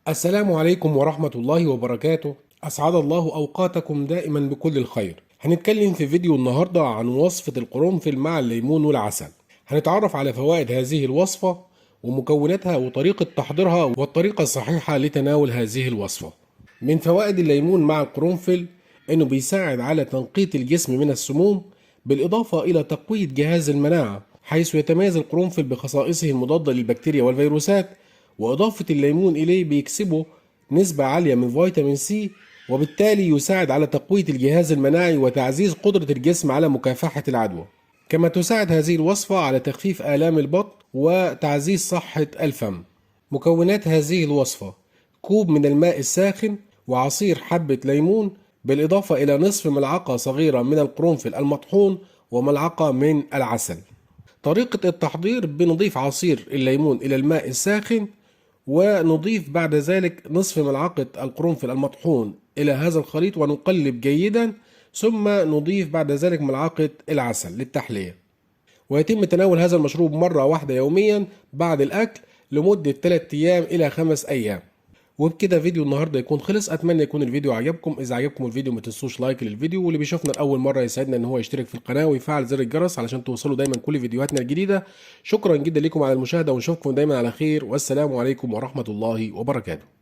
السلام عليكم ورحمة الله وبركاته. أسعد الله أوقاتكم دائما بكل الخير. هنتكلم في فيديو النهاردة عن وصفة القرنفل مع الليمون والعسل. هنتعرف على فوائد هذه الوصفة ومكوناتها وطريقة تحضيرها والطريقة الصحيحة لتناول هذه الوصفة. من فوائد الليمون مع القرنفل إنه بيساعد على تنقية الجسم من السموم، بالإضافة إلى تقوية جهاز المناعة، حيث يتميز القرنفل بخصائصه المضادة للبكتيريا والفيروسات، وإضافة الليمون إليه بيكسبه نسبة عالية من فيتامين سي، وبالتالي يساعد على تقوية الجهاز المناعي وتعزيز قدرة الجسم على مكافحة العدوى. كما تساعد هذه الوصفة على تخفيف آلام البطن وتعزيز صحة الفم. مكونات هذه الوصفة: كوب من الماء الساخن، وعصير حبة ليمون، بالإضافة إلى نصف ملعقة صغيرة من القرنفل المطحون، وملعقة من العسل. طريقة التحضير: بنضيف عصير الليمون إلى الماء الساخن، ونضيف بعد ذلك نصف ملعقة القرنفل المطحون إلى هذا الخليط ونقلب جيدا، ثم نضيف بعد ذلك ملعقة العسل للتحلية. ويتم تناول هذا المشروب مرة واحدة يوميا بعد الأكل لمدة 3 أيام إلى 5 أيام. وبكده فيديو النهارده يكون خلص. اتمنى يكون الفيديو عجبكم. اذا عجبكم الفيديو ما تنسوش لايك للفيديو، واللي بيشوفنا لاول مره يسعدنا ان هو يشترك في القناه ويفعل زر الجرس علشان توصلوا دايما كل فيديوهاتنا الجديده. شكرا جدا لكم على المشاهده، ونشوفكم دايما على خير، والسلام عليكم ورحمه الله وبركاته.